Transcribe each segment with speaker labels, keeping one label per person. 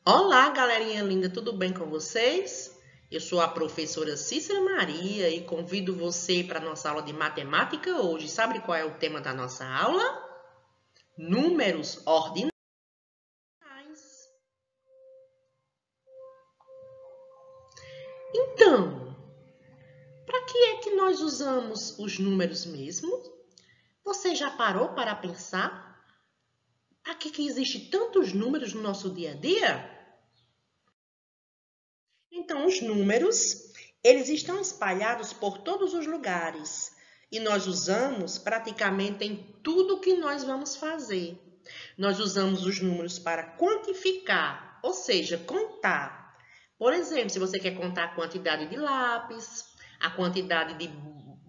Speaker 1: Olá, galerinha linda, tudo bem com vocês? Eu sou a professora Cícera Maria e convido você para a nossa aula de matemática hoje. Sabe qual é o tema da nossa aula? Números ordinais. Então, para que é que nós usamos os números mesmo? Você já parou para pensar? Para que existe tantos números no nosso dia a dia? Então, os números, eles estão espalhados por todos os lugares e nós usamos praticamente em tudo que nós vamos fazer. Nós usamos os números para quantificar, ou seja, contar. Por exemplo, se você quer contar a quantidade de lápis, a quantidade de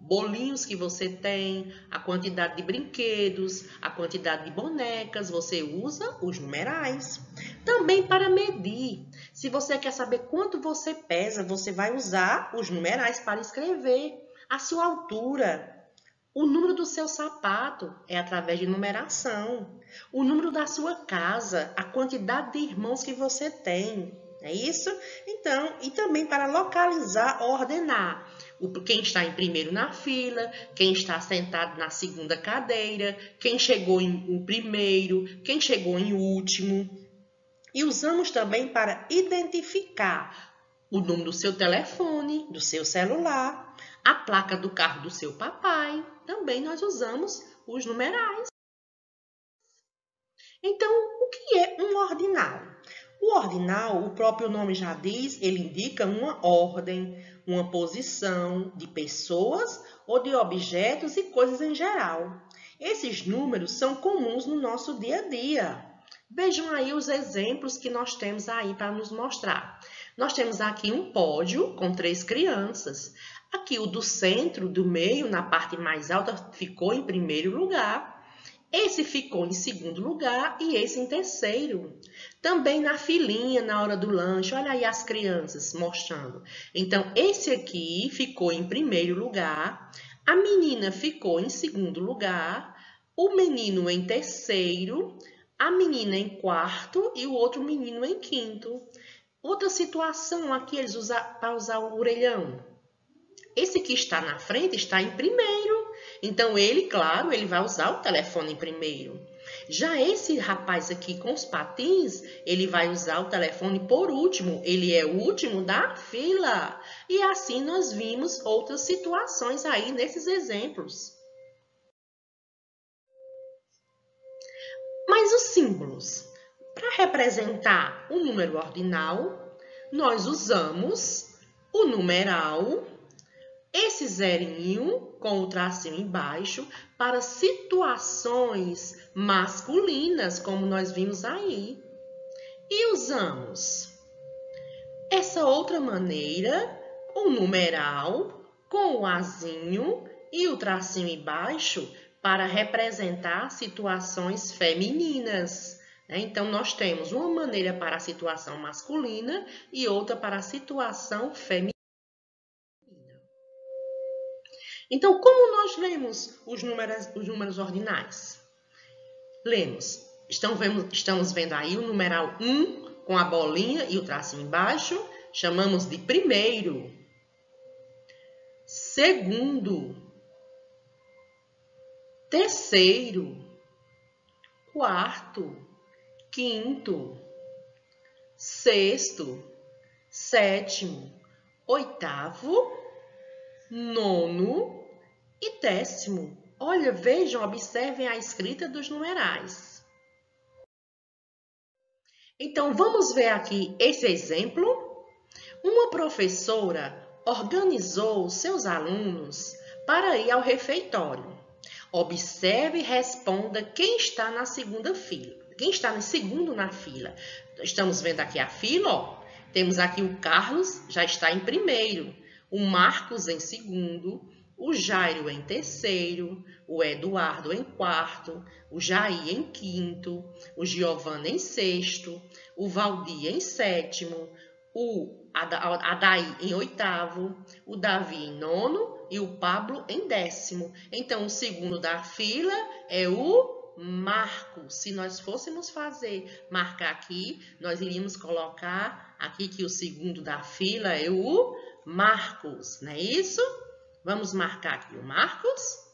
Speaker 1: bolinhos que você tem, a quantidade de brinquedos, a quantidade de bonecas, você usa os numerais. Também para medir. Se você quer saber quanto você pesa, você vai usar os numerais para escrever a sua altura. O número do seu sapato é através de numeração. O número da sua casa, a quantidade de irmãos que você tem. É isso? Então, e também para localizar, ordenar. Quem está em primeiro na fila, quem está sentado na segunda cadeira, quem chegou em primeiro, quem chegou em último. E usamos também para identificar o número do seu telefone, do seu celular, a placa do carro do seu papai. Também nós usamos os numerais. Então, o que é um ordinal? O ordinal, o próprio nome já diz, ele indica uma ordem, uma posição de pessoas ou de objetos e coisas em geral. Esses números são comuns no nosso dia a dia. Vejam aí os exemplos que nós temos aí para nos mostrar. Nós temos aqui um pódio com 3 crianças. Aqui o do centro, do meio, na parte mais alta, ficou em primeiro lugar. Esse ficou em segundo lugar e esse em terceiro. Também na filinha, na hora do lanche, olha aí as crianças mostrando. Então, esse aqui ficou em primeiro lugar, a menina ficou em segundo lugar, o menino em terceiro, a menina em quarto e o outro menino em quinto. Outra situação aqui, eles usam para usar o orelhão. Esse que está na frente está em primeiro. Então, ele, claro, ele vai usar o telefone em primeiro. Já esse rapaz aqui com os patins, ele vai usar o telefone por último. Ele é o último da fila. E assim nós vimos outras situações aí nesses exemplos. Mas os símbolos. Para representar o número ordinal, nós usamos o numeral, esse zerinho com o tracinho embaixo, para situações masculinas, como nós vimos aí. E usamos essa outra maneira, o numeral com o azinho e o tracinho embaixo, para representar situações femininas. Então, nós temos uma maneira para a situação masculina e outra para a situação feminina. Então, como nós lemos os números ordinais? Lemos, estamos vendo aí o numeral 1 com a bolinha e o tracinho embaixo, chamamos de primeiro, segundo, terceiro, quarto, quinto, sexto, sétimo, oitavo, nono e décimo. Olha, vejam, observem a escrita dos numerais. Então, vamos ver aqui esse exemplo. Uma professora organizou seus alunos para ir ao refeitório. Observe e responda quem está na segunda fila. Quem está no segundo na fila? Estamos vendo aqui a fila, ó. Temos aqui o Carlos, já está em primeiro. O Marcos em segundo, o Jairo em terceiro, o Eduardo em quarto, o Jair em quinto, o Giovanni em sexto, o Valdir em sétimo, o Adaí em oitavo, o Davi em nono e o Pablo em décimo. Então, o segundo da fila é o Marcos. Se nós fôssemos marcar aqui, nós iríamos colocar aqui que o segundo da fila é o Marcos, não é isso? Vamos marcar aqui o Marcos.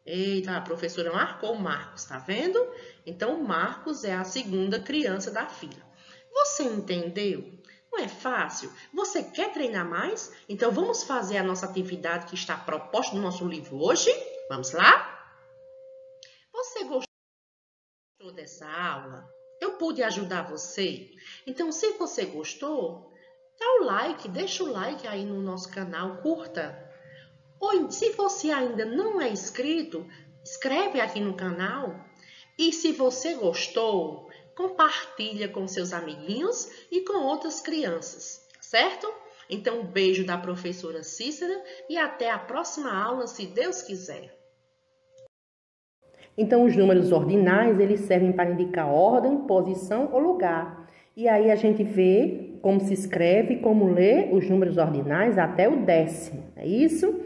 Speaker 1: Eita, a professora marcou o Marcos, tá vendo? Então, o Marcos é a segunda criança da fila. Você entendeu? Não é fácil? Você quer treinar mais? Então, vamos fazer a nossa atividade que está proposta no nosso livro hoje? Vamos lá? Você gostou dessa aula? Eu pude ajudar você? Então, se você gostou, dá o like, deixa o like aí no nosso canal, curta. Ou, se você ainda não é inscrito, inscreve aqui no canal. E se você gostou, compartilha com seus amiguinhos e com outras crianças, certo? Então, um beijo da professora Cícera e até a próxima aula, se Deus quiser.
Speaker 2: Então, os números ordinais, eles servem para indicar ordem, posição ou lugar. E aí a gente vê como se escreve, como lê os números ordinais até o 10º, é isso?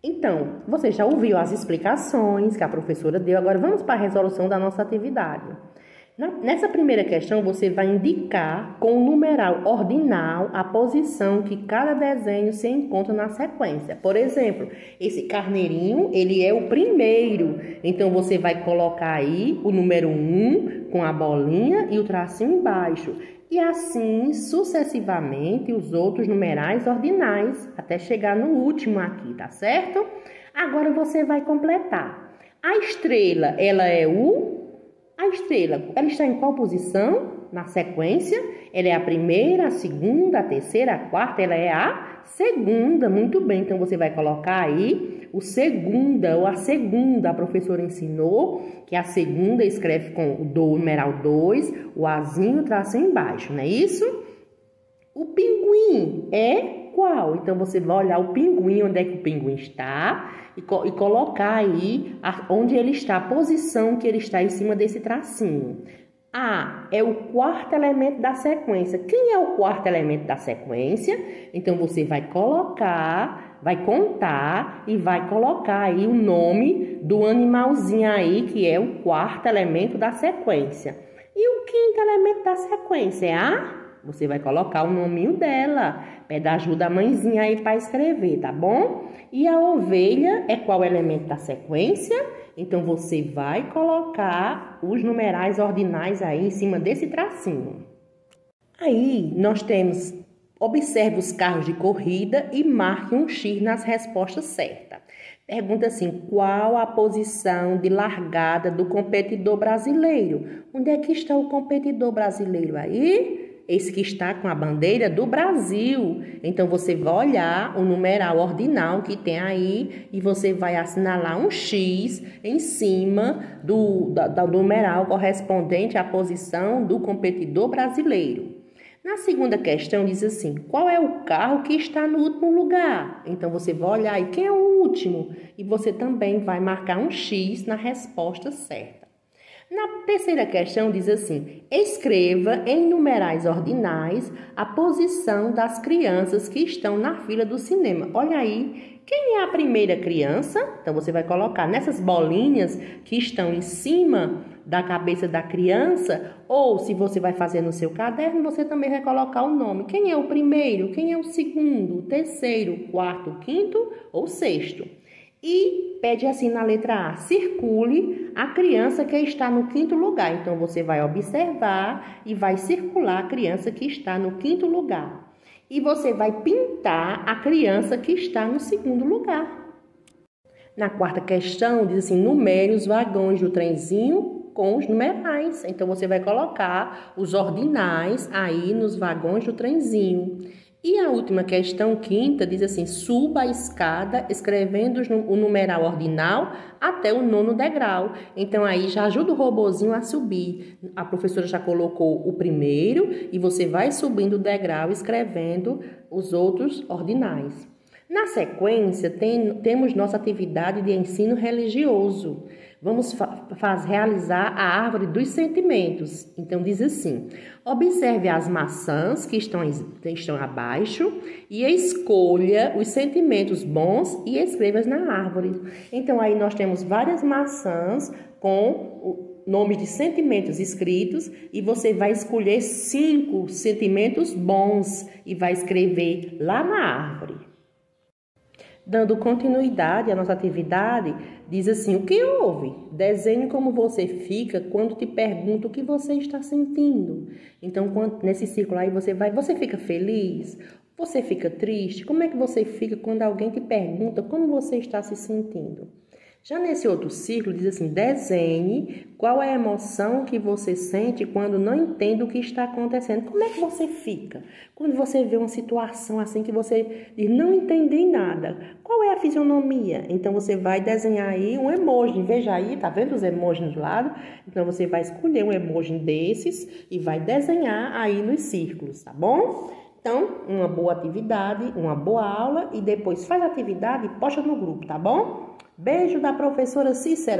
Speaker 2: Então, você já ouviu as explicações que a professora deu, agora vamos para a resolução da nossa atividade. Nessa primeira questão, você vai indicar com o numeral ordinal a posição que cada desenho se encontra na sequência. Por exemplo, esse carneirinho, ele é o primeiro. Então, você vai colocar aí o número 1 com a bolinha e o tracinho embaixo. E assim, sucessivamente, os outros numerais ordinais, até chegar no último aqui, tá certo? Agora, você vai completar. A estrela, A estrela, ela está em qual posição? Na sequência, ela é a primeira, a segunda, a terceira, a quarta, ela é a segunda. Muito bem, então você vai colocar aí o segunda ou a segunda. A professora ensinou que a segunda escreve com o numeral 2, o azinho, o tracinho embaixo, não é isso? O pinguim é qual? Então você vai olhar o pinguim, onde é que o pinguim está e colocar aí onde ele está, a posição que ele está em cima desse tracinho. A é o quarto elemento da sequência. Quem é o quarto elemento da sequência? Então, você vai colocar, vai contar e vai colocar aí o nome do animalzinho aí, que é o quarto elemento da sequência. E o quinto elemento da sequência é a... Você vai colocar o nominho dela. Pede ajuda a mãezinha aí para escrever, tá bom? E a ovelha é qual elemento da sequência? Então, você vai colocar os numerais ordinais aí em cima desse tracinho. Aí, nós temos, observe os carros de corrida e marque um X nas respostas certas. Pergunta assim, qual a posição de largada do competidor brasileiro? Onde é que está o competidor brasileiro aí? Esse que está com a bandeira do Brasil. Então, você vai olhar o numeral ordinal que tem aí e você vai assinalar um X em cima do numeral correspondente à posição do competidor brasileiro. Na segunda questão, diz assim, qual é o carro que está no último lugar? Então, você vai olhar aí quem é o último e você também vai marcar um X na resposta certa. Na terceira questão diz assim, escreva em numerais ordinais a posição das crianças que estão na fila do cinema. Olha aí, quem é a primeira criança? Então, você vai colocar nessas bolinhas que estão em cima da cabeça da criança, ou se você vai fazer no seu caderno, você também vai colocar o nome. Quem é o primeiro? Quem é o segundo? O terceiro? O quarto? O quinto? Ou o sexto? E pede assim na letra A, circule a criança que está no quinto lugar. Então, você vai observar e vai circular a criança que está no quinto lugar. E você vai pintar a criança que está no segundo lugar. Na quarta questão, diz assim, numere os vagões do trenzinho com os numerais. Então, você vai colocar os ordinais aí nos vagões do trenzinho. E a última questão, quinta, diz assim, suba a escada escrevendo o numeral ordinal até o 9º degrau. Então, aí já ajuda o robozinho a subir. A professora já colocou o primeiro e você vai subindo o degrau escrevendo os outros ordinais. Na sequência, temos nossa atividade de ensino religioso. Vamos realizar a árvore dos sentimentos. Então, diz assim: observe as maçãs que estão abaixo e escolha os sentimentos bons e escreva-os na árvore. Então, aí nós temos várias maçãs com nomes de sentimentos escritos e você vai escolher 5 sentimentos bons e vai escrever lá na árvore. Dando continuidade à nossa atividade, diz assim: o que houve? Desenhe como você fica quando te pergunto o que você está sentindo. Então, nesse círculo aí você fica feliz? Você fica triste? Como é que você fica quando alguém te pergunta como você está se sentindo? Já nesse outro círculo, diz assim: desenhe qual é a emoção que você sente quando não entende o que está acontecendo. Como é que você fica quando você vê uma situação assim que você diz, não entendi nada? Qual é a fisionomia? Então, você vai desenhar aí um emoji. Veja aí, tá vendo os emojis do lado? Então, você vai escolher um emoji desses e vai desenhar aí nos círculos, tá bom? Então, uma boa atividade, uma boa aula e depois faz a atividade e posta no grupo, tá bom? Beijo da professora Cícera.